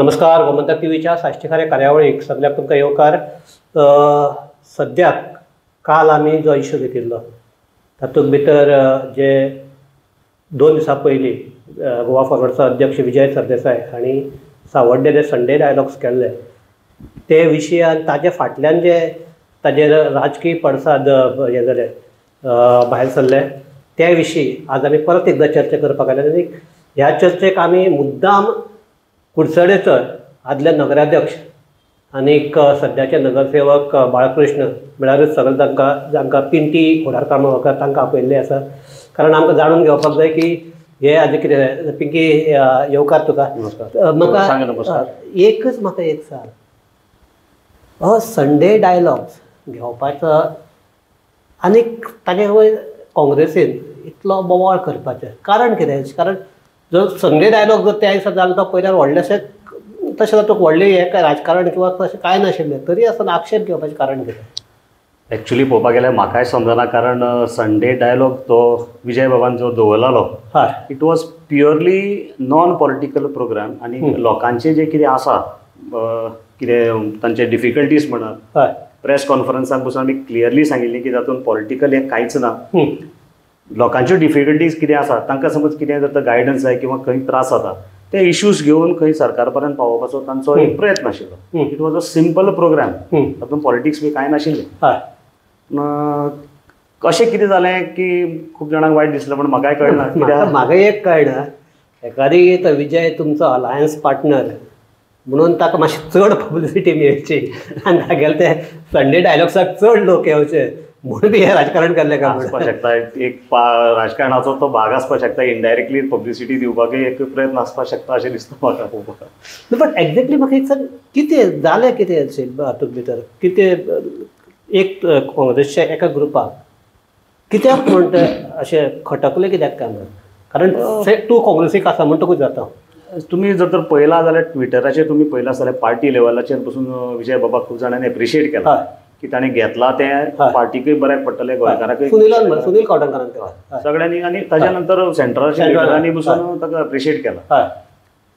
नमस्कार. गोमंतक टीव्हीच्या साश्टीकारे कार्यावळीक सगळ्याक तुमकां येवकार. सद्याक काल आमी जो इश्यू घेतिल्लो तातूंत भितर जे 2 दिसां पयलीं गोवा फॉरवर्डचो अध्यक्ष विजय सरदेसाय हांणी सावड्डे जे संडे डायलॉग्स केल्ले ते विशयान ताजे फाटल्यान जे ताजे राजकीय पडसाद हे जाले भायर सरले त्या विशीं आज आमी परत एकदां चर्चा करपाक आयल्यात. आनी ह्या चर्चेक आमी मुद्दाम कुडचडेचो आदले नगराध्यक्ष आनीक सद्याचे नगरसेवक बाळकृष्ण म्हळ्यारूच सगळे जांकां पिंटी घोडारकार वळखतात तांकां आपयल्ले आसा. कारण आमकां जाणून घेवपाक जाय की हे हाजें कितें. पिंकी येवकार तुका. म्हाका एक सांग, हो संडे डायलॉग्स घेवपाचो आनीक ताजे वयर काँग्रेसीन इतलो बोवाळ करपाचें कारण कितें? कारण जर संडे डायलॉग जर त्या दिसा जालो तो पयल्यार व्हडलेशें तशें तातूंत व्हडलें हें काय राजकारण किंवा तशें कांय नाशिल्लें तरी आसतना आक्षेप घेवपाचें कारण कितें? एक्चुअली पळोवपाक गेल्यार म्हाकाय समजना. कारण संडे डायलॉग तो विजय बाबान जो दवरलेलो it was purely non political programme. आनी लोकांचे जे कितें आसा कितें तांचे डिफिकल्टीज म्हणत प्रेस कॉन्फरन्साक बसून आमी क्लियरली सांगिल्ली की तातूंत पॉलिटिकल हें कांयच ना. लोकांच्यो डिफिकल्टीज कितें आसा तांकां समज कितें जर गायडन्स जाय किंवा खंय त्रास जाता ते इश्यूज घेवन खंय सरकार पर्यंत पावोवपाचो तांचो एक प्रयत्न आशिल्लो. It was a simple program. तातूंत पॉलिटिक्स बी कांय नाशिल्लें. कशें कितें जालें की खूब जाणांक वायट दिसलें पण म्हाकाय कळना. म्हाका एक कळना, एखादी तो विजय तुमचो अलायन्स पार्टनर म्हणून ताका मातशी चड पब्लिसिटी मेळची आनी तागेले ते संडे डायलॉग्साक चड लोक येवचे म्हणून बी हें राजकारण केल्लें का आसपाक शकता. एक राजकारणाचो तो भाग आसपाक शकता. इनडायरेक्टली पब्लिसिटी दिवपाकूय एक प्रयत्न आसपाक शकता अशें दिसता म्हाका पळोवपाक. बट एक्झॅक्टली म्हाका एक सांग, कितें जालें कितें हातूंत भितर? कितें एक काँग्रेसच्या एका ग्रुपाक कित्याक म्हण ते अशें खटकलें कित्याक काय म्हणून? कारण तूं काँग्रेसीक आसा म्हणटकूच जाता. तुम्ही जर तर पळयलां जाल्यार ट्विटराचेर तुमी पळयलां जाल्यार पार्टी लेवलाचेर पसून विजय बाबाक खूब जाणांनी एप्रिशिएट केला की ताणें घेतला तें पार्टीकूय बऱ्याक पडटलें, गोंयकारांकूय. सुनील कौडणकरान सगळ्यांनी. आनी ताच्या नंतर सेंट्रलाच्या लिडरांनी बसून ताका एप्रिशिएट केला.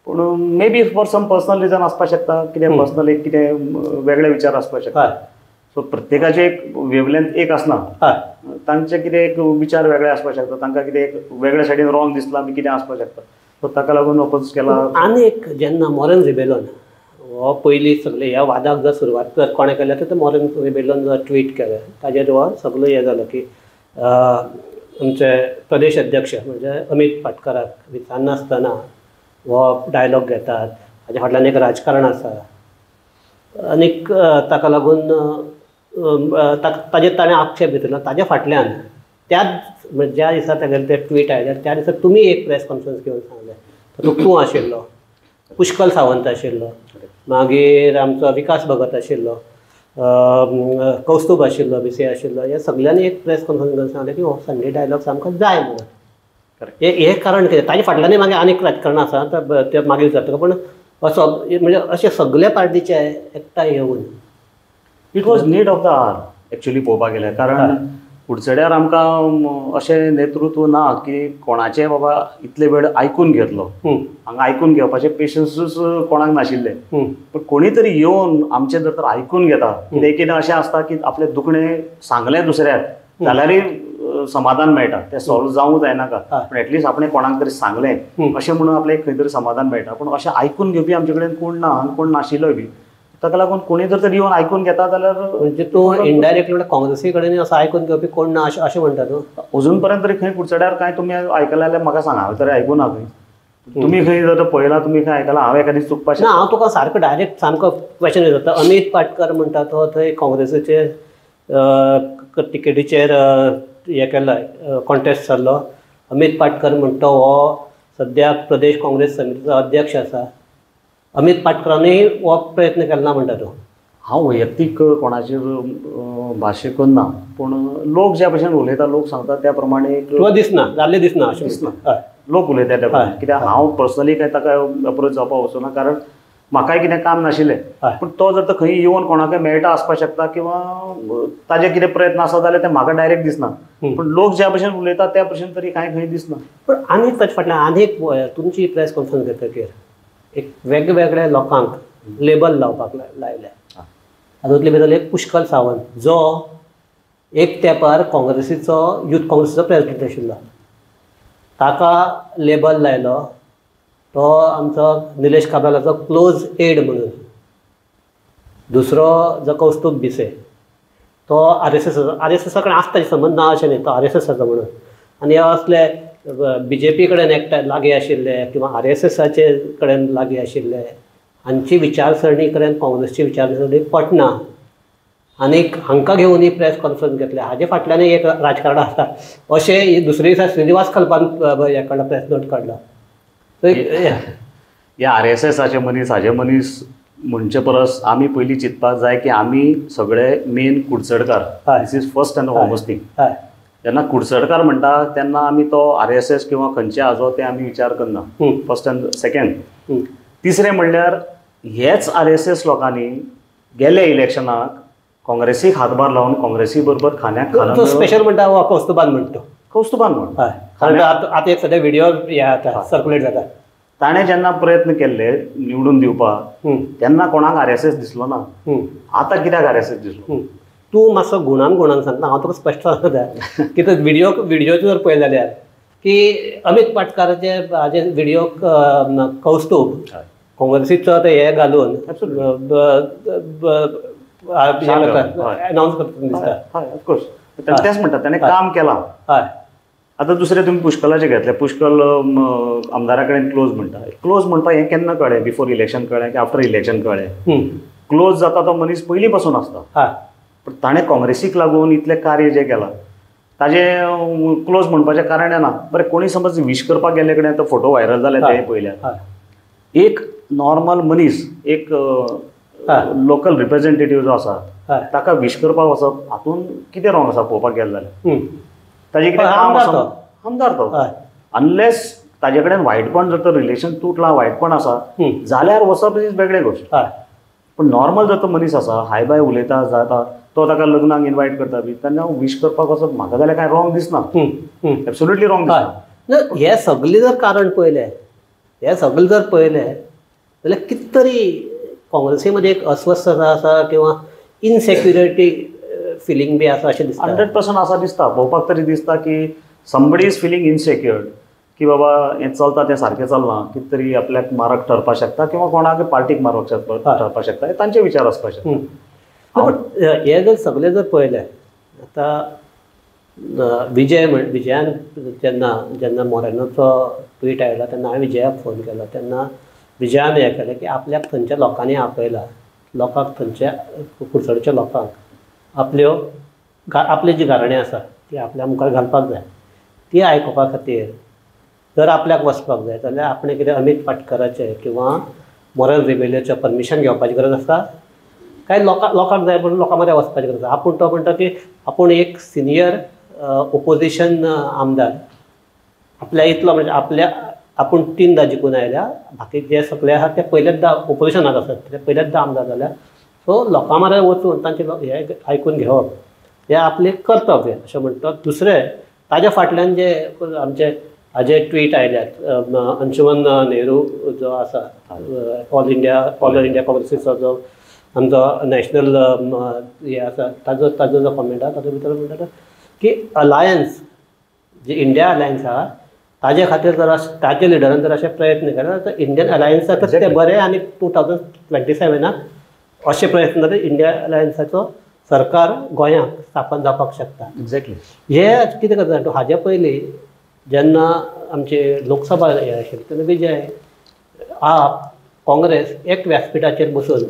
पूण maybe for some personal reason आसपाक शकता, कितें पर्सनल एक कितें वेगळे विचार आसपाक शकता. सो प्रत्येकाचे एक वेवलेंथ एक आसना. तांचे कितें एक विचार वेगळे आसपाक शकता. तांकां कितें एक वेगळे सायडीन रॉंग दिसला बी कितें आसपाक शकता. सो ताका लागून अपोज केला. आनी एक जेन्ना मॉरन रिबेलियन हो पयलीं सगळे ह्या वादाक जर सुरवात जर कोणें केल्या तर मॉरन रिबेलियन जर ट्वीट केलें ताजेर हो सगळो हें जालो की आमचे प्रदेश अध्यक्ष म्हणजे अमित पाटकराक विचारनासतना हो डायलॉग घेतात, हाज्या फाटल्यान एक राजकारण आसा. आनीक ताका लागून ताजेर ताणें आक्षेप घेतिल्लो. ताज्या फाटल्यान त्याच ज्या दिसा तागेलें तें ट्वीट आयलें त्या दिसा तुमी एक प्रेस कॉन्फरन्स घेवन सांगलें. तातूंत तूं आशिल्लो, पुष्कल सावंत आशिल्लो, मागीर आमचो विकास भगत आशिल्लो, कौस्तुभ आशिल्लो, बीसी आशिल्लो. हे सगळ्यांनी एक प्रेस कॉन्फरन्स घेवन सांगलें की हो संडे डायलॉग्स आमकां जाय म्हणून. हे कारण कितें? ताजे फाटल्यानय मागीर आनीक राजकारण आसा तें मागीर जाता. पण असो म्हणजे अशें सगळे पार्टीचे एकठांय येवन it was need of the hour actually पळोवपाक गेल्यार. कारण कुडचड्यार आमकां अशें नेतृत्व ना की कोणाचें बाबा इतले वेळ आयकून घेतलो. हांगा आयकून घेवपाचें पेशन्सूच कोणाक नाशिल्लें. पण कोणी तरी येवन आमचें जर तर आयकून घेता. एकदां अशें आसता की आपलें दुखणें सांगलें दुसऱ्याक जाल्यारय समाधान मेळटा. तें सॉल्व जावंक जायनाका पण एटलिस्ट आपणें कोणाक तरी सांगलें अशें म्हणून आपल्याक खंय तरी समाधान मेळटा. पूण अशें आयकून घेवपी आमचे कडेन कोण ना आनी कोण नाशिल्लोय बी. ताका लागून कोणी जर तर येवन आयकून घेता जाल्यार म्हणजे तूं इनडायरेक्टली म्हणजे काँग्रेसी कडेन असो आयकून घेवपी कोण ना अशें म्हणटा न्हू? अजून पर्यंत तरी खंय कुडचड्यार कांय तुमी आयकलां जाल्यार म्हाका सांगा. हांवें तरी आयकूना खंय. तुमी खंय जर पळयलां तुमी खंय आयकलां? हांव एखादी चुकपाक ना. हांव तुका सारको डायरेक्ट सामको क्वेश्चन विचारता. अमित पाटकर म्हणटा तो थंय काँग्रेसीचे टिकेटीचेर हें केलां, कॉन्टेस्ट जाल्लो. अमित पाटकर म्हणटा हो सद्याक प्रदेश काँग्रेस समितीचो अध्यक्ष आसा. अमित पाटकरानय हो प्रयत्न केलो ना म्हणटा तो. हांव वैयक्तीक कोणाचेर भाश्य करना पूण लोक ज्या भशेन उलयता लोक सांगता त्या प्रमाणे दिसना जाल्लें दिसना अशें दिसना. लोक उलयता त्या प्रमाणे. कित्याक हांव पर्सनली काय ताका अप्रोच जावपाक वचूना. कारण म्हाकाय कितें काम नाशिल्लें. पूण तो जर तर खंय येवन कोणाकय मेळटा आसपाक शकता किंवा ताजे कितें प्रयत्न आसा जाल्यार ते म्हाका डायरेक्ट दिसना. पूण लोक ज्या भशेन उलयता त्या भशेन तरी कांय खंय दिसना. पण आनी ताचे फाटल्यान आनी एक तुमची प्रेस कॉन्फरन्स घेतकीर एक वेगवेगळ्या लोकांक लेबल लावपाक लायल्या. हातूंतले भितर एक पुष्कळ सावंत जो एक तेंपार काँग्रेसीचो यूथ काँग्रेसीचो प्रेसिडेंट आशिल्लो. ताका लेबल लायलो तो आमचो निलेश काब्रालाचो क्लोज एड म्हणून. दुसरो जो कौस्तुभ भिसे तो RSS कडेन आसता संबंद ना अशें न्ही, तो RSSचो म्हणून. आनी असले BJP कडेन एकठांय लागीं आशिल्ले किंवा RSSचे कडेन लागीं आशिल्ले हांची विचारसरणी कडेन काँग्रेसची विचारसरणी पटना. आनीक हांकां घेवन ही प्रेस कॉन्फरन्स घेतल्या. हाजे फाटल्यान एक राजकारण आसा अशें दुसरे दिसा श्रीनिवास कल्पान हे काडला, प्रेस नोट काडला. ह्या RSSचे मनीस हाजे मनीस म्हणचे परस आमी पयलीं चिंतपाक जाय की आमी सगळे मेन कुडचडकार. This is first and foremost thing. जेन्ना कुडचडकार म्हणटा तेन्ना आमी तो RSS किंवा खंयचे आजो ते आमी विचार करना. First end second. तिसरें म्हणल्यार हेच RSS लोकांनी गेले इलेक्शनाक काँग्रेसीक हातभार लावन काँग्रेसी बरोबर खाण्याक तो स्पेशल म्हणटा हो कौस्तुभान म्हणटा. कौस्तुभान म्हण आतां एक सद्या व्हिडिओ हे जाता सर्क्युलेट जाता. ताणें जेन्ना प्रयत्न केल्ले निवडून दिवपाक तेन्ना कोणाक RSS दिसलो ना. आतां कित्याक RSS दिसलो? तूं मातसो गुणान सांगता. हांव तुका स्पश्ट सांगता कित्याक व्हिडिओचो जर पळयलें जाल्यार की अमित पाटकाराचे हाजे व्हिडिओ कौस्तुभ काँग्रेसीचो ते हे घालून अनावन्स करता दिसता. ऑफकोर्स तेच म्हणटा ताणें काम केलां. हय. आतां दुसरें तुमी पुष्कलाचें घेतलें. पुष्कल आमदारा कडेन क्लोज म्हणटा. क्लोज म्हणपाक हें केन्ना कळ्ळें? बिफोर इलेक्शन कळ्ळें की आफ्टर इलेक्शन कळ्ळें? क्लोज जाता तो मनीस पयलीं पासून आसता. पण ताणें काँग्रेसीक लागून इतलें कार्य जें केलां ताजें क्लोज म्हणपाचें कारण ना. बरें कोणी समज विश करपाक गेले कडेन तो फोटो व्हायरल जाले ते पळयल्यार एक नॉर्मल मनीस एक लोकल रिप्रेझेंटेटिव्ह जो आसा ताका विश करपाक वचप हातूंत कितें रॉंग आसा पळोवपाक गेले जाल्यार? ताजें कितें काम आसा? आमदार तो. अनलेस ताजे कडेन वायटपण जर तर रिलेशन तुटलां वायटपण आसा जाल्यार वचप इज वेगळी गोश्ट. पण नॉर्मल जर तो मनीस आसा हाय बाय उलयता जाता तो ताका लग्नाक इनवायट करता बी तेन्ना विश करपाक वचप म्हाका जाल्यार कांय रॉंग दिसना. एब्सोल्युटली रॉंग दिसना. हे सगळें जर कारण पळयलें जाल्यार कितें तरी काँग्रेसी मध्ये एक अस्वस्थता आसा किंवा इनसेक्युरिटी फिलींग बी आसा अशें दिसता. 100% आसा दिसता. पळोवपाक तरी दिसता की समबडी इज फिलींग इनसेक्युअर्ड की बाबा हें चलता तें सारकें चलना कितें तरी आपल्याक मारक ठरपाक शकता किंवा कोणाक पार्टीक मारक ठरपाक शकता हे तांचे विचार आसपाक शकता. हे जर सगळें जर पळयलें आतां विजयान जेन्ना मोरेनोचो ट्वीट आयला तेन्ना हांवें विजयाक फोन केलो. तेन्ना विजयान हें केलें की आपल्याक थंयच्या लोकांनी आपयला. लोकांक थंयच्या कुडचडच्या लोकांक आपली जी गाराणी आसा ती आपल्या मुखार घालपाक जाय. ती आयकुपा खातीर जर आपल्याक वचपाक जाय जाल्यार आपणें कितें अमित पाटकराचें किंवा मोरन रिबेलियोचें परमिशन घेवपाची गरज आसा काय लोकांक जाय म्हणून लोकां मदें वचपाची गरज आसा? आपूण तो म्हणटा की आपूण एक सिनियर ओपोजिशन आमदार आपल्या इतलो म्हणजे आपूण 3दा जिखून आयल्या. बाकी जे सगळे आसा ते पयलेचदा ओपोजिशनाक आसात ते पयलेचदा आमदार जाल्यार. सो लोकां मदें वचून तांचे हे आयकून घेवप हें आपलें कर्तव्य अशें म्हणटा. दुसरें ताज्या फाटल्यान जे आमचे हाजे ट्वीट आयल्यात अंशुमन नेहरू जो आसा ऑल इंडिया काँग्रेसीचो जो आमचो नॅशनल हे आसा ताजो जो कॉमेंट आसा ताजे भितर म्हणटा की अलायन्स जी इंडिया अलायन्स आहा ताजे खातीर जर ताजे लिडरान जर अशे प्रयत्न केले जाल्यार इंडियन अलायन्साक ते बरें आनी 2027 अशे प्रयत्न जाल्यार इंडिया अलायन्साचो सरकार गोंयांत स्थापन जावपाक शकता. एक्झॅक्टली. हे कितें करता हाजे पयलीं जेन्ना आमचे लोकसभा हे आशिल्ले तेन्ना विजय काँग्रेस एक व्यासपीठाचेर बसून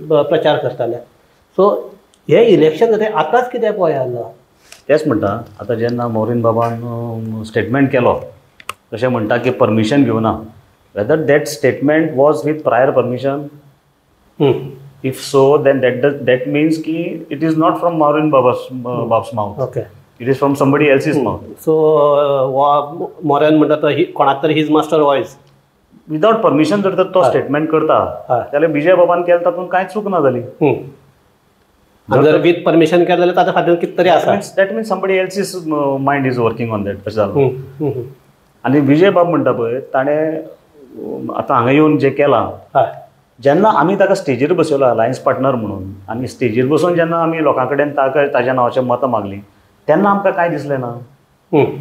प्रचार करताले. सो हे इलेक्शन जाता आतांच कित्याक गोंय आयलो? तेच म्हणटा आतां जेन्ना मोरीन बाबान स्टेटमेंट केलो तशें म्हणटा की परमिशन घेवना. Whether that statement was with prior permission? If so then that means की इट इज नॉट फ्रॉम मोरीन बाबा's mouth. Okay. It is from somebody else's mouth. So मोरेन म्हणटा तो कोणाक तरी his master voice without permission जर तर तो स्टेटमेंट करता जाल्यार विजय बाबान केलें तातूंत कांयच चूक ना जाली. जर विथ परमिशन केलें जाल्यार ताच्या फाटीर कितें तरी आसा. That means somebody else's mind is working on that. तशें जालें. आनी विजय बाब म्हणटा पळय ताणें आतां हांगा येवन जें केलां, हय जेन्ना आमी ताका स्टेजीर बसयलो अलायन्स पार्टनर म्हणून, आनी स्टेजीर बसून जेन्ना आमी लोकां कडेन ताज्या नांवाचें मतां मागलीं, तेन्ना आमकां कांय दिसलें ना.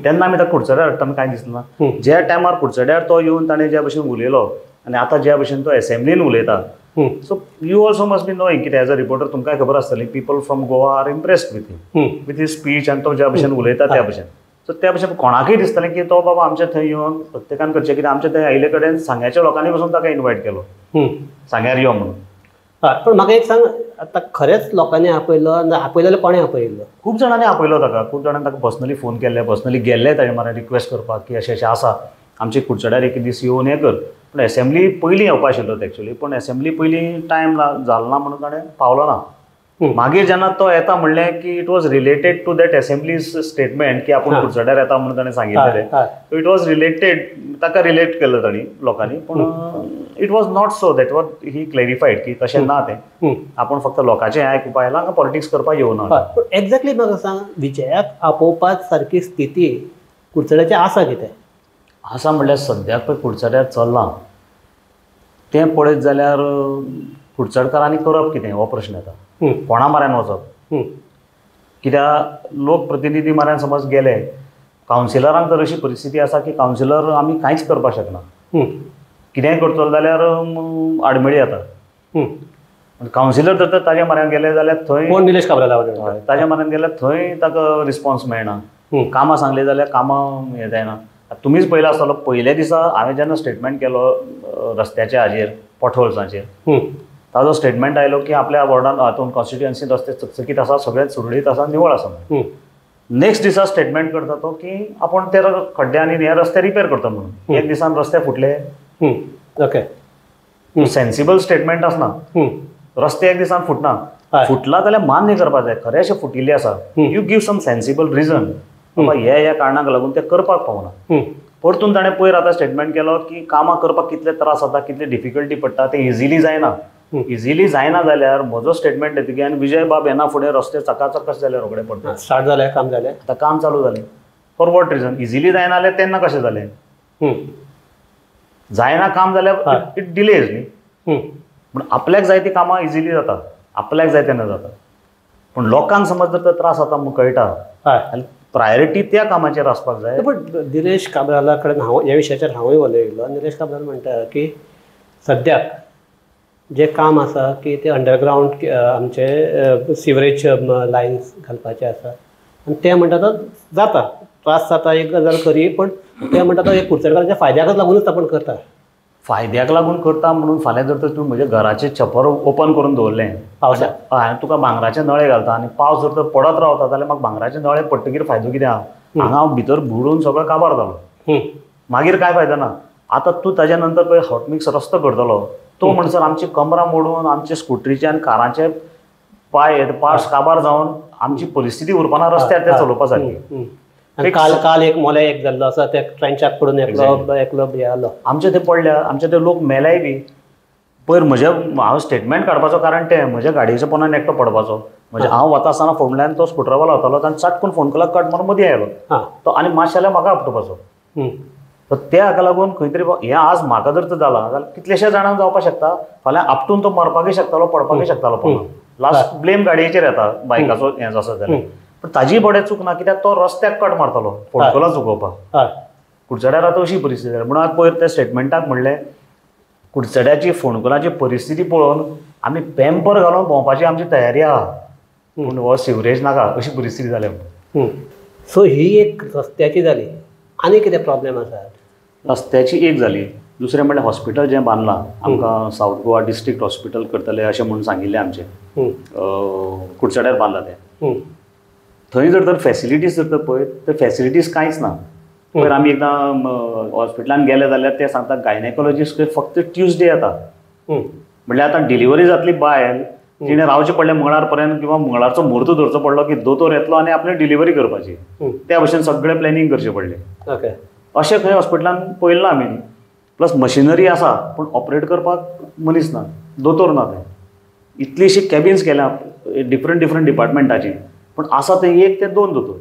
तेन्ना आमी ताका कुडचड्यार हाडटना कांय दिसना. ज्या टायमार कुडचड्यार तो येवन ताणें ज्या भशेन उलयलो आनी आतां ज्या भशेन तो एसेंब्लीन उलयता, so you also must be knowing कितें एज अ रिपोर्टर तुमकां खबर आसतली people from Goa are impressed with his speech आनी तो ज्या भशेन उलयता त्या भशेन. सो त्या भशेन कोणाकय दिसतलें की तो बाबा आमच्या थंय येवन प्रत्येकान करचें, कितें आमच्या थंय आयिल्ले कडेन सांग्याच्या लोकांनी पासून ताका इन्वायट केलो सांग्यार यो म्हणून. हय पण म्हाका एक सांग, आतां खरेंच लोकांनी आपयलो आपयलो जाल्यार कोणें आपयलो? खूब जाणांनी आपयलो ताका, खूब जाणांनी ताका पर्सनली फोन केल्ले, पर्सनली गेल्ले ताजे म्हऱ्यान रिक्वेस्ट करपाक की अशें अशें आसा, आमचे कुडचड्यार एक दीस येवन हें कर. पूण एसेंब्ली पयलीं येवपा आशिल्लो एक्चुअली, पूण एसेंब्ली पयलीं टायम जालो ना म्हणून ताणें पावलो ना. मागीर जेन्ना तो येता म्हणलें की it was related to that assembly's statement की आपूण कुडचड्यार येता म्हणून ताणें सांगिल्लें, सो इट वॉज रिलेटेड, ताका रिलेट केलो तांणी लोकांनी. पूण it was not so, that was he clarified की तशें ना तें, आपूण फक्त लोकांचें आयकुपा आयला, पॉलिटिक्स करपाक येवना. पूण एक्झॅक्टली म्हाका सांग, विजयाक आपोवपाक सारकी स्थिती कुडचड्याची आसा कितें? आसा म्हणल्यार सद्याक पळय कुडचड्यार चल्लां तें पळयत जाल्यार कुडचडकारांनी करप कितें हो प्रश्न येता. कोणा म्हऱ्यान वचप? कित्याक लोक प्रतिनिधी म्हऱ्यान समज गेले, कावन्सिलरांक तर अशी परिस्थिती आसा की कावन्सिलर आमी कांयच करपाक शकना. कितेंय करतलो जाल्यार आडमेळी येता. कावन्सिलर जर ताज्या म्हऱ्यान गेले जाल्यार थंय कोण निलेश काब्राला ताज्या म्हऱ्यान गेल्यार थंय ताका रिस्पॉन्स मेळना. कामां सांगली जाल्यार कामां हें जायना. तुमीच पयलो आसतलो पयल्या दिसा हांवें जेन्ना स्टेटमेंट केलो रस्त्याच्या हाजेर पॉटहोल्साचेर, ताजो स्टेटमेंट आयलो की आपल्या वॉर्डान हातून कॉन्स्टिट्युएन्सीन रस्ते चकचकीत आसा, सगळें सुरळीत आसा, निवळ आसा. नेक्स्ट दिसा स्टेटमेंट करता तो की आपूण ते खड्डे आनी हे रस्ते रिपेर करता म्हणून. एक दिसान रस्ते फुटले. ओके, सेन्सिबल स्टेटमेंट आसना. रस्ते एक दिसान फुटना, फुटला जाल्यार मान्य करपाक जाय खरें अशें फुटिल्लें आसा. You give some sensible reason, बाबा ह्या कारणाक लागून ते करपाक पावना. परतून ताणें पयर आतां स्टेटमेंट केलो की कामां करपाक कितले त्रास जाता, कितले डिफिकल्टी पडटा, ते इजिली जायना. इजिली जायना जाल्यार म्हजो स्टेटमेंट येतकीर आनी विजय बाब येना फुडें रस्ते चकाचक कशें जाल्यार रोखडे पडटा. स्टार्ट जालें, काम जालें, आतां काम चालू जालें. For what region? इजिली जायना जाल्यार तेन्ना कशें जालें? जायना काम जाल्यार इट डिलेज न्ही. पूण आपल्याक जाय ती कामां इजिली जाता, आपल्याक जाय तेन्ना जाता. पूण लोकांक समज जर त्रास जाता म्हणून कळटा जाल्यार प्रायोरिटी त्या कामाचेर आसपाक जाय. पण निलेश काब्राला कडेन हांव ह्या विशयाचेर हांवूय उलयलो. निलेश काब्राल म्हणटा की सद्याक जें काम आसा की ते अंडरग्रावंड आमचे सिवरेज लायन्स घालपाचे आसा, आनी ते म्हणटा तो जाता, त्रास जाता एक गजाल खरी, पण ते म्हणटा तो एक कुडचडकाराच्या फायद्याकच लागूनच आपण करता. फायद्याक लागून करता म्हणून फाल्यां जर तर तूं म्हज्या घराचें छप्पर ओपन करून दवरलें पावसाक, हांवें तुका भांगराचे नळे घालता आनी पावस जर तर पडत रावता जाल्यार म्हाका भांगराचे नळे पडटकीर फायदो कितें आहा? हांगा हांव भितर बुडून सगळो काबार जालो, मागीर कांय फायदो ना. आतां तूं ताज्या नंतर पळय हॉटमिक्स रस्तो करतलो, तो म्हणसर आमची कमरां मोडून आमचे स्कुटरीचे आनी कारांचे पार्ट्स काबार जावन आमची परिस्थिती उरपाना रस्त्यार ते चलोवपा सारकी. काल एक मोले एक जाल्लो आसा, ते ट्रेंचाक पडून एकलो भियालो. आमचे ते पडल्या, आमचे ते लोक मेल्याय बी. पयर हांव स्टेटमेंट काडपाचो कारण तें म्हज्या गाडयेच्या पोंदान एकटो पडपाचो. हांव वता आसतना फुडल्यान तो स्कुटरावालो वतालो, ताणें चटकून फोन केलो, कट मारून मदीं आयलो तो, आनी मातशें जाल्यार म्हाका आपटोवपाचो. तर त्या हाका लागून खंय तरी हें आज म्हाका जर तर जालां जाल्यार कितलेशे जाणांक जावपाक शकता. फाल्यां आपटून तो मरपाकय शकतालो, पडपाकय शकतालो. पोंदां लास्ट ब्लेम गाडयेचेर येता, बायकाचो हें आसा जाल्यार. पण ताजी बडें चूक ना, कित्याक तो रस्त्याक कट मारतालो फोडकला चुकोवपाक. कुडचड्यार आतां अशी परिस्थिती जाली म्हणून पयर त्या स्टेटमेंटाक म्हणलें कुडचड्याची फोंडकुलाची परिस्थिती पळोवन आमी पॅम्पर घालून भोंवपाची आमची तयारी आहा, पूण हो सिवरेज नाका अशी परिस्थिती जाल्या. सो ही एक रस्त्याची जाली. आनी कितें प्रॉब्लेम आसात? रस्त्याची एक जाली. दुसरें म्हणल्यार हॉस्पिटल जें बांदलां आमकां सावथ गोवा डिस्ट्रिक्ट हॉस्पिटल करतले अशें म्हणून सांगिल्लें आमचें. कुडचड्यार बांदलां तें. थंय जर तर फॅसिलिटीज जर तर पळय तर फॅसिलिटीज कांयच ना. पयर आमी एकदां हॉस्पिटलान गेले जाल्यार ते सांगता गायनेकोलॉजिस्ट फक्त ट्युजडे येता. म्हणल्यार आतां डिलिव्हरी जातली बायल, तिणें रावचें पडलें मंगळार पर्यंत किंवा मंगळारचो म्हूर्त धरचो पडलो की दोतोर येतलो आनी आपली डिलिव्हरी करपाची. त्या भशेन सगळें प्लॅनिंग करचें पडलें. अशें खंय हॉस्पिटलान पळयलें ना आमी. प्लस मशिनरी आसा पूण ऑपरेट करपाक मनीस ना, दोतोर ना. थंय इतलीशी कॅबिन्स केल्या डिफरंट डिपार्टमेंटाची, पूण आसा थंय 1 ते 2 दोतोर.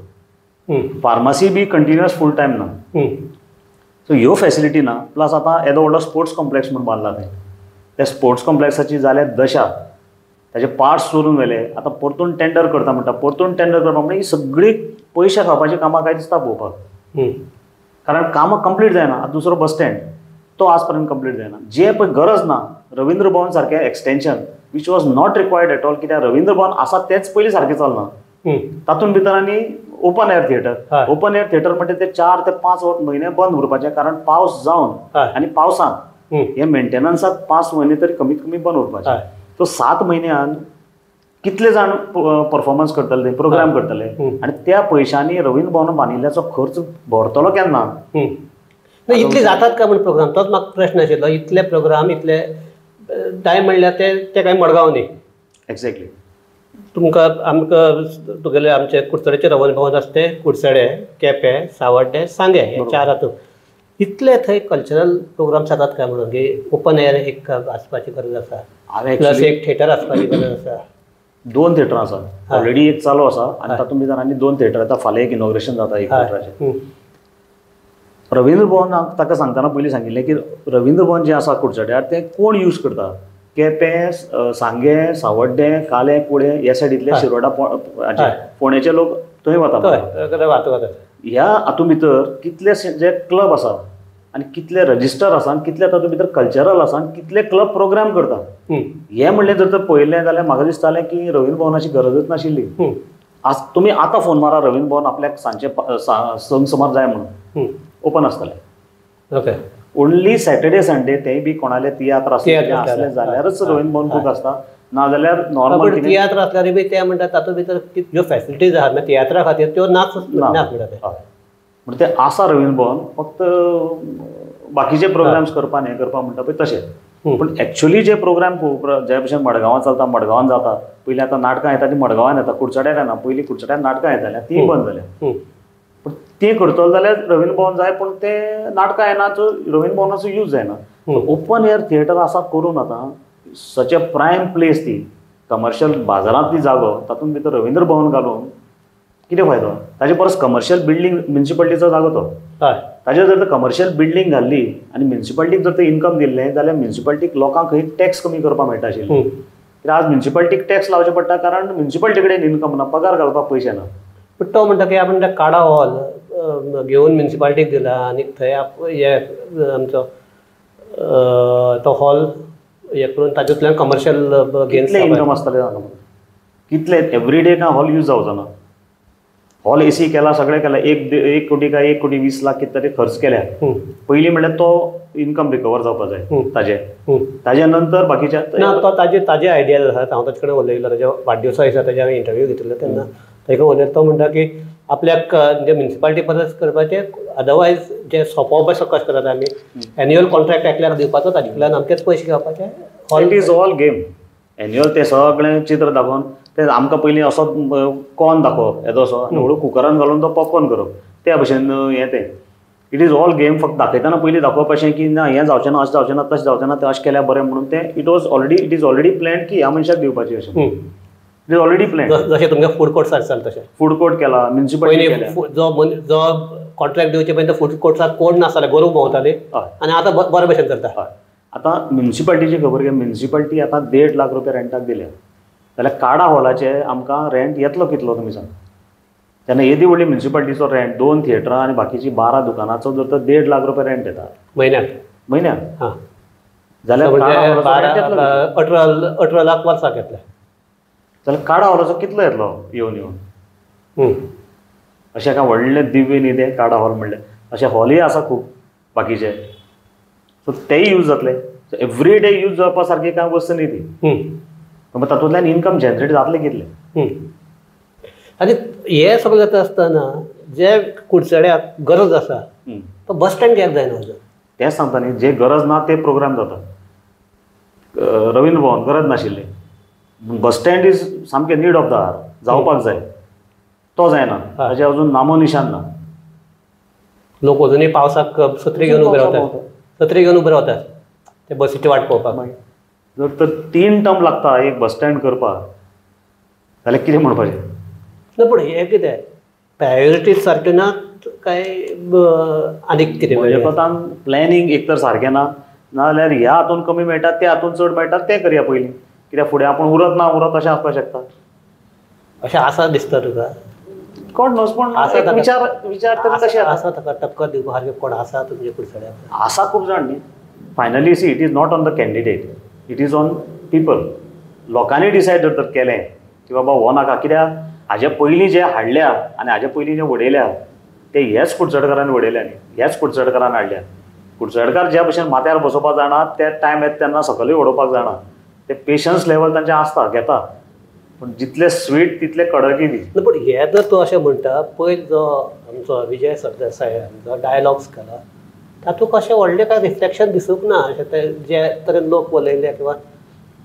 फार्मासी बी कंटिन्युअस फूल टायम ना. सो ह्यो फॅसिलिटी ना. प्लस आतां येदो व्हडलो स्पोर्ट्स कॉम्प्लेक्स म्हणून बांदला थंय. त्या स्पोर्ट्स कॉम्प्लेक्साची जाल्या दशा, ताजे पार्ट्स चोरून व्हेले. आतां परतून टेंडर करता म्हणटा, परतून टेंडर करपा म्हणजे ही सगळी पयशे खावपाची कामां काय दिसता पळोवपाक. कारण कामां कंप्लीट जायना. आतां दुसरो बस स्टँड तो आज पर्यंत कंप्लीट जायना. जे पळय गरज ना, रवींद्र भवन सारकें extension which was not required at all. कित्याक रवींद्र भवन आसा तेंच पयलीं सारकें चलना. तातूंत भितर आनी open air theatre. Open air theatre म्हणजे ते 4 ते 5 म्हयने बंद उरपाचे. कारण पावस जावन आनी पावसांत हे मेंटेनन्साक 5 म्हयने तरी कमीत कमी बंद उरपाचे. सो 7 म्हयन्यान कितले जाण परफॉर्मन्स करतले, प्रोग्राम करतले, आनी त्या पयशांनी रवींद्र भवन बांदिल्ल्याचो खर्च भरतलो केन्ना? इतले जातात का म्हण प्रोग्राम? तोच म्हाका प्रश्न आशिल्लो. इतले प्रोग्राम इतले टायम म्हणल्यार ते कांय मडगांव न्ही. एक्झॅक्टली. तुमकां आमकां तुगेले आमचे कुडचडेचे रवींद्र भवन आसा ते कुडचडे, केपें, सावड्डे, सांगे हे 4 हातूंत. इतले थंय कल्चरल प्रोग्राम्स जातात काय म्हणून की ओपन एअर एक आसपाची गरज आसा, प्लस एक थिएटर आसपाची गरज आसा? 2 थिएटर आसा ऑलरेडी. एक चालू आसा आनी तातूंत भितर आनी 2 थिएटर येता. फाल्यां एक इनॉग्रेशन जाता एक थिएटराचें. रवींद्र भवन ताका सांगतना पयलीं सांगिल्लें की रवींद्र भवन जें आसा कुडचड्यार तें कोण यूज करता? केपें, सांगे, सावड्डे, काले, कुळे ह्या सायडींतले शिरोडा फोंडेचे लोक थंय वता. ह्या हातूंत भितर कितले जे क्लब आसा आनी कितले रजिस्टर आसा आनी कितले तातूंत भितर कल्चरल आसा आनी कितले क्लब प्रोग्राम करता हें म्हणलें जर तर पळयलें जाल्यार म्हाका दिसतालें की रवींद्र भवनाची गरजच नाशिल्ली. आज तुमी आतां फोन मारा रवींद्र भवन आपल्याक सांजचे संक सुमार जाय म्हणून ओपन आसतलें. ओके. ओन्ली सॅटर्डे संडे तेय बी कोणाले तियात्र आसले जाल्यारच रवींद्र भवन बूक आसता. नाजाल्यार नॉर्मल तियात्र आसल्यार बी ते म्हणटा तातूंत भितर ज्यो फॅसिलिटीज आसात तियात्रा खातीर त्यो नाच म्हणटा म्हणजे ते आसा रवींद्र भवन. फक्त बाकीचे प्रोग्राम्स करपा हें करपा म्हणटा पळय तशें. पूण एक्चुअली जे प्रोग्राम जे भशेन मडगांवां चलता मडगांवान जाता. पयलीं आतां नाटकां येता तीं मडगांवान येता, कुडचड्यार येना. पयलीं कुडचड्यार नाटकां येतालीं, ती बंद जाल्या. पूण तें करतलो जाल्यार रवींद्र भवन जाय. पूण ते नाटकां येनाचो रवींद्र भवनाचो यूज जायना. ओपन एअर थिएटर आसा करून आतां सच ए प्रायम प्लेस ती कमर्शियल बाजारांतली जागो तातूंत भितर रवींद्र भवन घालून कितें फायदो? ताजे परस कमर्शियल बिल्डींग म्युन्सिपाल्टीचो जागो तो. ताजेर जर कमर्शियल बिल्डींग घाल्ली आनी म्युन्सिपाल्टीक जर ते इन्कम दिल्लें जाल्यार म्युन्सिपाल्टीक लोकांक खंय टॅक्स कमी करपाक मेळटा आशिल्लें. कित्याक आज म्युन्सिपाल्टीक टॅक्स लावचे पडटा कारण म्युन्सिपाल्टी कडेन इन्कम ना, पगार घालपाक पयशे ना. पूण तो म्हणटा की आपण ते काडा हॉल घेवन म्युन्सिपाल्टीक दिला आनी थंय हे आमचो तो हॉल हे करून तातूंतल्यान कमर्शियल कितले इन्कम आसतलें हांगा? कितले एवरीडे काय हॉल यूज जावचो ना. हॉल एसी केला, सगळें केला. 1 कोटी काय 1 कोटी 20 लाख कितें तरी खर्च केल्या. पयलीं म्हणल्यार तो इन्कम रिकवर जावपाक जाय ताजे नंतर बाकीच्या ना. तो ताजे आयडिया आसा. हांव ताचे कडेन उलयलो ताच्या वाडदिवसा दिसा ताजे हांवें इंटरव्यू घेतिल्लो तेन्ना ताका उलयलो. तो म्हणटा की आपल्याक जे म्युन्सिपाल्टी परस करपाचे अदरवायज जे सोंपो कशें करतात आमी एन्युअल कॉन्ट्रॅक्ट एकल्याक दिवपाचो ताजे अमकेच पयशे घेवपाचे. It is all game. Annual ते सगळें चित्र दाखोवन ते आमकां पयलीं असो कॉर्न दाखोवप येदो असो आनी हळू कुकरान घालून तो पॉपकॉर्न करप त्या भशेन हें तें. It is all game. फक्त दाखयतना पयलीं दाखोवप अशें की ना हें जावचें ना, अशें जावचें ना, तशें जावचें ना, तें अशें केल्यार बरें म्हणून तें इट इज ऑलरेडी प्लॅन की ह्या मनशाक दिवपाची अशें. It is already plan. जशें तुमगे फूड कोर्ट्स आसतात तशें फूड कोर्ट केला म्युन्सिपाल्टी. जो कॉन्ट्रॅक्ट दिवचे पयलीं फूड कोर्ट्साक कोण नासताले, गोरू भोंवताले आनी आतां बरे भशेन करता. आतां म्युन्सिपाल्टीची खबर घे. म्युन्सिपाल्टी आतां 1.5 लाख रुपया रेंटाक दिल्या जाल्यार काडा हॉलाचे आमकां रेंट येतलो कितलो तुमी सांग? तेन्ना येदी व्हडली म्युन्सिपाल्टीचो रेंट 2 थिएटरां आनी बाकीची 12 दुकानाचो जर तर 1.5 लाख रुपया रेंट येता म्हयन्याक जाल्यार 18 लाख वर्साक येतले. जाल्यार काडा हॉलाचो कितलो येतलो येवन अशें काय व्हडलें दिव्य न्ही तें काडा हॉल म्हणलें. अशें हॉलूय आसा खूब बाकीचे. सो तेय यूज जातले. एवरी डे यूज जावपा सारकी कांय वस्त न्ही ती. तातूंतल्यान इन्कम जनरेट जातलें कितलें? आनी हे सगळें जाता आसतना जे कुडचड्याक गरज आसा तो बस स्टँड कित्याक जायना? तेंच सांगता न्ही. जे गरज ना ते प्रोग्राम जाता. रवींद्र भवन गरज नाशिल्लें. बस स्टँड इज सामकें नीड ऑफ द आर. जावपाक जाय तो जायना. ताजें अजून नामो निशान ना. लोक अजुनूय पावसाक सत्री घेवन उबे रावतात ते बसीची वाट पळोवपाक. जर तर 3 टर्म लागता एक बस स्टँड करपाक जाल्यार कितें म्हणपाचें? ना पूण हें कितें प्रायोरिटीज सारक्यो ना काय आनीक कितें म्हजे कोतान प्लॅनिंग एक तर सारकें ना, नाजाल्यार ह्या हातून कमी मेळटा त्या हातून चड मेळटा तें करया पयलीं, कित्याक फुडें आपूण उरत ना उरत अशें आसपाक शकता. अशें आसा दिसता तुका? कोण नोस पूण एक विचार तरी तशें आसा ताका टक्कर दिवपा सारकें कोण आसा तुमचे कुडचड्याक? आसा खूब जाण न्ही. Finally see it is not on the candidate, it is on people. लोकांनी डिसायड जर केलें की बाबा हो नाका, कित्याक हाजे पयलीं जे हाडल्या आनी हाजे पयलीं जे वडयल्या ते हेच कुडचडकारांनी वडयल्या न्ही, हेच कुडचडकारान हाडल्या. कुडचडकार ज्या भशेन माथ्यार बसोवपाक जाणा ते टायम येता तेन्ना सकयलूय उडोवपाक जाणा. ते पेशन्स लेवल तांचें आसता, घेता, पूण जितले स्वीट तितले कडकय बी. पूण हे जर तूं अशें म्हणटा, पयर जो आमचो विजय सरदेसायान जो डायलॉग्स केला तातूंत अशें व्हडलें कांय रिफ्लेक्शन दिसूंक ना. अशें ते जे तरेन लोक उलयले किंवा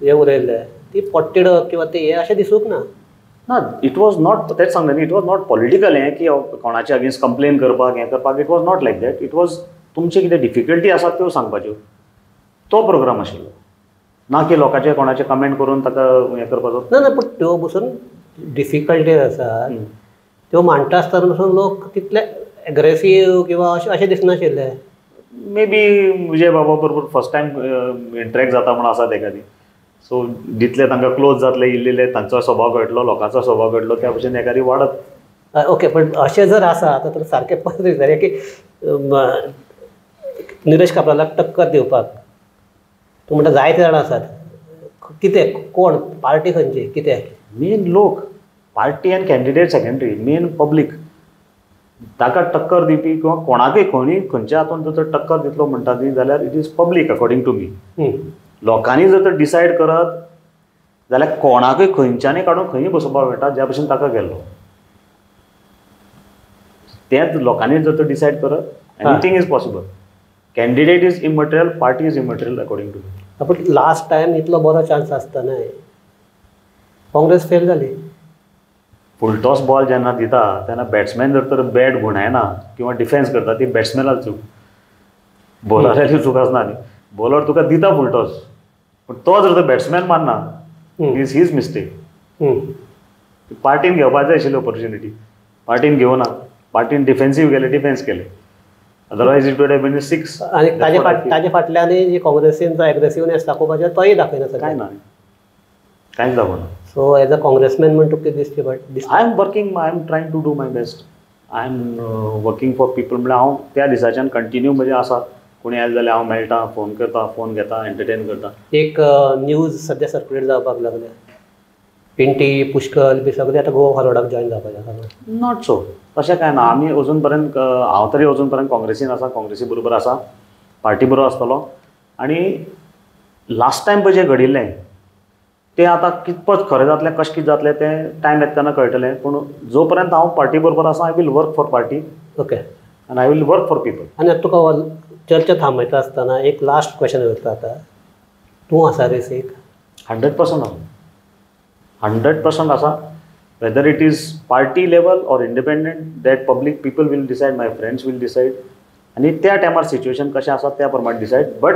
हे उलयले ती पोट्टिडक किंवा ते हे अशें दिसूंक ना. ना, इट वॉज नॉट, तेच सांगता न्ही, इट वॉज नॉट पॉलिटिकल हें की कोणाच्या अगेन्स्ट कंप्लेन करपाक हें करपाक. It was not like that. It was तुमचे कितें डिफिकल्टी आसात त्यो सांगपाच्यो, तो प्रोग्राम आशिल्लो. ना की लोकांचे कोणाचे कमेंट करून ताका हें करपाचो. ना पूण त्यो पसून डिफिकल्टी आसात त्यो मांडटा आसतना पसून लोक तितले एग्रेसीव किंवा अशें दिसनाशिल्ले. मे बी विजय बाबा बरोबर फर्स्ट टायम इंटरेक्ट जाता म्हण आसा तेका ती. सो जितले तांकां क्लोज जातले इल्लेले तांचो स्वभाव कळटलो, लोकांचो स्वभाव कळटलो, त्या भशेन एखादी वाडत. ओके, पण अशें जर आसा तर सारकें पद विचारया की निलेश काब्रालाक टक्कर दिवपाक तूं म्हणटा जायते जाणां आसात, कितें कोण पार्टी खंयची कितें? मेन लोक, पार्टी आनी कॅन्डिडेट सेकंडरी, मेन पब्लीक. ताका टक्कर दिवपी किंवा कोणाकय खंयच्या हातून जर टक्कर दितलो म्हणटा ती जाल्यार it is public according to me. लोकांनी जर तर डिसायड करत जाल्यार कोणाकय खंयच्यानय काडून खंयी बसोवपाक मेळटा ज्या भशेन ताका गेल्लो. तेंच लोकांनी जर तर डिसायड करत, anything is possible. Candidate is immaterial, party is immaterial according to me. पूण लास्ट टायम इतलो बरो चान्स आसतना काँग्रेस फेल जाली. फूल टॉस बॉल जेन्ना दिता तेन्ना बॅट्समॅन जर तर बॅट घुंवडायना किंवा डिफेन्स करता ती बॅट्समॅनाची चूक, बॉलराची चूक आसना न्ही. बॉलर तुका दिता फूल टॉस, पूण तो जर तर बॅट्समॅन मारना इज हीज मिस्टेक. पार्टीन घेवपाक जाय आशिल्ली ऑपॉर्च्युनिटी, पार्टीन घेवना. पार्टीन डिफेन्सीव केले, डिफेन्स केले, otherwise it would have been 6. आनी ताजे फाटल्यानय जी काँग्रेसीन जो एग्रेसिवनेस दाखोवपाचें तोय दाखयना. कांय ना, कांयच दाखोवना. सो एज अ काँग्रेसमॅन म्हण तुका कितें दिसचें? I am working, I am trying to do my best. I am working for people. म्हणजे हांव त्या दिसाच्यान कंटिन्यू म्हणजे आसा, कोणी आयले जाल्यार हांव मेळटा, फोन करता, फोन घेता, एंटरटेन करता. एक न्यूज सद्या सर्क्युलेट जावपाक लागल्या, पिंटी, पुष्कल बी सगळे आतां गोवा फॉरवर्डाक जॉयन जावपाक. नॉट सो, तशें कांय ना. आमी अजून पर्यंत, हांव तरी अजून पर्यंत काँग्रेसीन आसा, काँग्रेसी बरोबर आसा, पार्टी बरोबर आसतलो. आनी लास्ट टायम पळय जें घडिल्लें तें आतां कितपत खरें जातलें, कशें कितें जातलें तें टायम येता तेन्ना कळटलें. पूण जो पर्यंत हांव पार्टी बरोबर आसा, I will work for party. Okay, आनी I will work for people. आनी तुका चर्चा थांबयता आसतना एक लास्ट क्वेश्चन करता. आतां तूं आसा रेसीक? 100% आसा, 100% आसा. Whether it is party level or independent, that public people will decide, my friends will decide. आनी त्या टायमार सिच्युएशन कशें आसा त्या प्रमाणे decide, but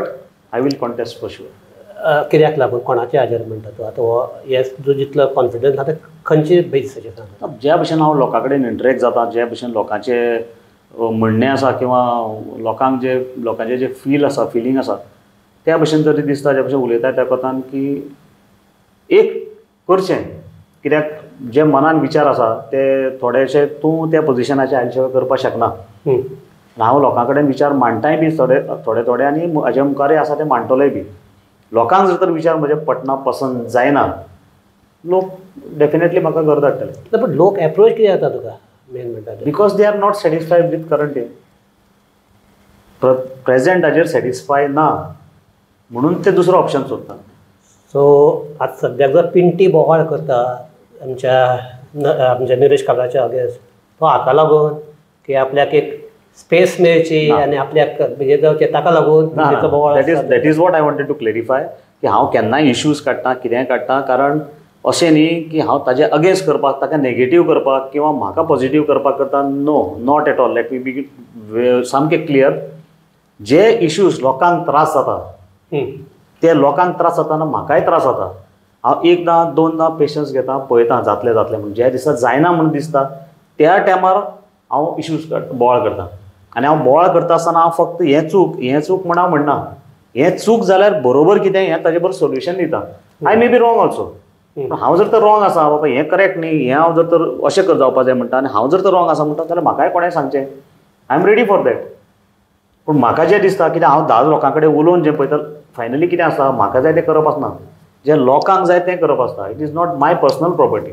I will contest for sure. कित्याक लागून, कोणाच्या हाजेर म्हणटा तूं? आतां हो हें जो जितलो कॉन्फिडन्स आसा खंयचे बेजिसाचेर सांगता? ज्या भशेन हांव लोकां कडेन इंटरेक्ट जाता, ज्या भशेन लोकांचे म्हणणें आसा किंवा लोकांचे जे फील आसा, फिलींग आसा, त्या भशेन तरी दिसता, ज्या भशेन उलयता त्या कोतान की एक करचें. कित्याक जे मनान विचार आसा ते थोडेशे तूं त्या पोजिशनाचेर आयले शिवाय करपाक शकना. हांव लोकां कडेन विचार मांडटाय बी थोडे आनी हाजे मुखारय आसा ते मांडटलोय बी. लोकांक जर तर विचार म्हजे पटना, पसंद जायना, लोक डेफिनेटली म्हाका घर धाडटले. पूण लोक एप्रोच कितें जाता तुका मेन म्हणटा? Because they are not satisfied with current day. Present हाजेर सॅटिस्फाय ना म्हणून ते दुसरो ऑप्शन सोदतात. सो आतां सद्याक जर पिंटी बोवाळ करता आमच्या निलेश काब्राच्या अगेन्स्ट, तो हाका लागून की आपल्याक एक स्पेस मेळची आनी आपल्याक म्हणजे जावचें ताका लागून बोवाळ? That is what I wanted to clarify, की हांव केन्नाय इश्यूज काडटा, कितेंय काडटा, कारण अशें न्ही की हांव ताजे अगेन्स्ट करपाक, ताका नेगेटीव करपाक किंवा म्हाका पॉझिटीव करपाक करता. No, not at all. Let me be सामकें क्लियर. जे इश्यूज लोकांक त्रास जाता ते लोकांक त्रास जाताना म्हाकाय त्रास जाता. हांव एकदां दोनदां पेशन्स घेता, पळयता जातलें म्हणून. ज्या दिसा जायना म्हणून दिसता त्या टायमार हांव इश्यूज बोवाळ करता आनी हांव बोवाळ करता आसतना हांव फक्त हें चूक म्हण हांव म्हणना. हें चूक जाल्यार बरोबर कितें हें ताजे बरोबर सोल्युशन दिता. I may be wrong also. हांव जर तर रॉंग आसा बाबा हें करेक्ट न्ही, हें हांव जर तर अशें जावपा जाय म्हणटा आनी हांव जर तर रॉंग आसा म्हणटा जाल्यार म्हाकाय कोणें सांगचें. I am ready for that. पूण म्हाका जें दिसता कितें हांव 10 लोकां कडेन उलोवन जें पळयता फायनली कितें आसा म्हाका जाय तें करप आसना. जें लोकांक जाय तें करप आसता. It is not my personal property.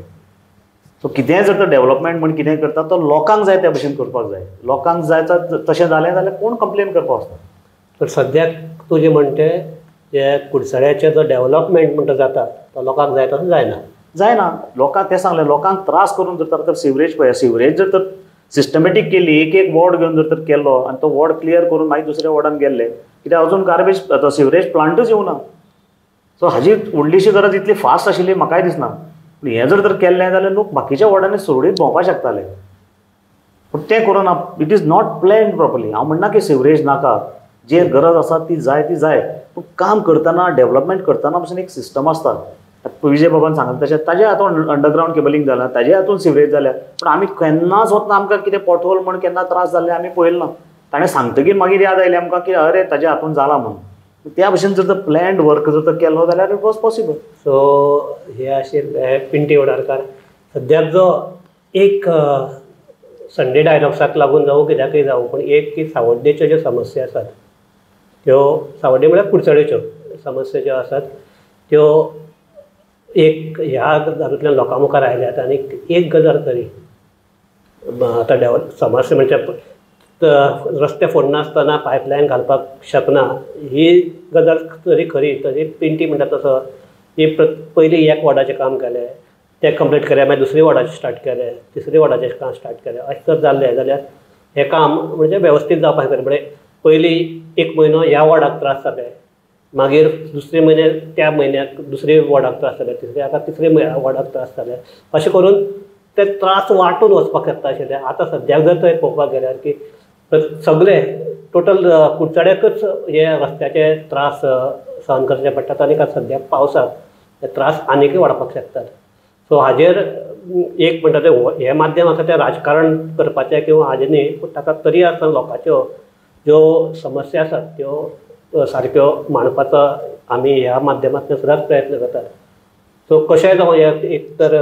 So कितेंय जर तर डेव्हलपमेंट म्हण कितेंय करता तो लोकांक जाय त्या भशेन करपाक जाय. लोकांक जाय तशें जालें जाल्यार कोण कंप्लेन करपाक वचना. तर सद्याक तूं जें म्हणटें जे कुडचड्याचें जो डेव्हलपमेंट म्हणटा जाता तो लोकांक जाय तसो जायना. लोकांक तें सांगलें लोकांक त्रास करून जर तर सिवरेज पळय सिवरेज जर तर सिस्टमॅटीक केली एक वॉर्ड घेवन जर तर केलो आनी तो वॉर्ड क्लियर करून मागीर दुसऱ्या वॉर्डान गेल्ले कित्याक अजून गार्बेज सिवरेज प्लांटूच येवना. सो हाजी व्हडलीशी गरज इतली फास्ट आशिल्ली म्हाकाय दिसना. पूण हें जर तर केल्लें जाल्यार लोक बाकीच्या वॉर्डांनी सुरळीत भोंवपाक शकताले. पूण तें करून it is not planned properly. हांव म्हणना की सिवरेज नाका. जी गरज आसा ती जाय पूण काम करतना डेव्हलपमेंट करतना पासून एक सिस्टम आसता. विजय बाबान सांगलें तशें ताजे हातून अंडरग्रावंड केबलिंग जालां ताजे हातून सिवरेज जाल्या. पूण आमी केन्नाच वतना आमकां कितें पॉटहोल म्हण केन्ना त्रास जाल्ले आमी पळयले ना. ताणें सांगतकीर मागीर याद आयलें आमकां की अरे ताजे हातून जाला म्हणून. त्या भशेन जर तर प्लॅन्ड वर्क जर तर केलो जाल्यार इट वॉज पॉसिबल. सो हे आशिल्ले पिंटी वडारकार. सद्याक जो एक संडे डायलॉग्साक लागून जावं कित्याकय जावं पूण एक की सावड्डेच्यो ज्यो समस्या आसात त्यो सावड्डे म्हळ्यार कुडचड्याच्यो समस्या ज्यो आसात त्यो एक ह्या हातूंतल्यान लोकां मुखार आयल्यात. आनी एक गजाल तरी आतां समस्या म्हणजे रस्ते फोडनासतना पायपलायन घालपाक शकना ही गजाल तरी खरी. तरी पिंटी म्हणटा तसो ही पयलीं एक वॉर्डाचें काम केलें तें कंप्लीट केलें मागीर दुसऱ्या वॉर्डाचें स्टार्ट केलें तिसऱ्या वॉर्डाचें काम स्टार्ट केलें. अशें जर जाल्लें जाल्यार हें काम म्हणजे वेवस्थीत जावपाक जाय. म्हणजे पयलीं एक म्हयनो ह्या वॉर्डाक त्रास जाले मागीर दुसरे म्हयने त्या म्हयन्याक दुसरे वॉर्डाक त्रास जाले तिसरे वॉर्डाक त्रास जाले. अशें करून ते त्रास वांटून वचपाक शकता आशिल्ले. आतां सद्याक जर थंय पळोवपाक गेल्यार की सगळे टोटल कुडचड्याकच हे रस्त्याचे त्रास सहन करचे पडटात आनी सद्याक पावसाक हे त्रास आनीकय वाडपाक शकतात. सो हाजेर एक म्हणटा तें हें माध्यम आसा तें राजकारण करपाचें किंवा हाजें न्ही पूण ताका तरी आसतना लोकांच्यो ज्यो समस्या आसात त्यो सारक्यो मांडपाचो आमी ह्या माध्यमांतल्यान सदांच प्रयत्न करतात. सो कशेंय जावं एक तर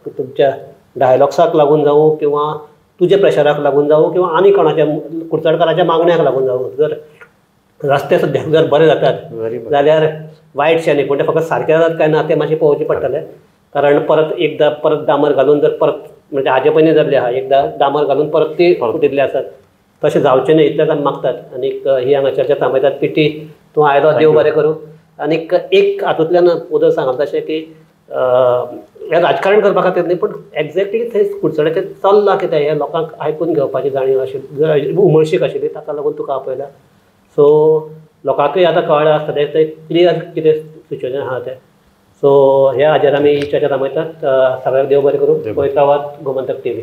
तुमच्या डायलॉग्साक लागून जावं किंवा तुज्या प्रेशराक लागून जावं किंवा आनी कोणाच्या कुडचडकाराच्या मागण्याक लागून जावं जर रस्ते सद्याक जर बरे जातात जाल्यार वायटशें न्ही पूण ते फकत सारके जातात काय ना तें मातशें पळोवचें पडटलें. कारण परत डांबर घालून जर परत म्हणजे हाजे पयलीं जाल्लें आहा एकदां डांबर घालून परत ती फुटिल्ले आसात. तशें जावचें न्ही इतलेंच आमी मागतात. आनीक ही हांगा चर्चा थांबयतात. पिटी तूं आयलो देव बरें करूं. आनीक एक हातूंतल्यान उदक सांगलें तशें की हें राजकारण करपा खातीर न्ही पूण एग्जॅक्टली थंय कुडचड्याचें चल्लां कितें हें लोकांक आयकून घेवपाची जाणीव आशिल्ली उमळशीक आशिल्ली ताका लागून तुका आपयला. सो लोकांकय आतां कळ्ळें आसतलें तें क्लियर कितें सिच्युएशन आहा तें. सो ह्या हाजेर आमी चर्चा थांबयतात. सगळ्यांक देव बरें करूं. पळयता वात गोमंतक TV.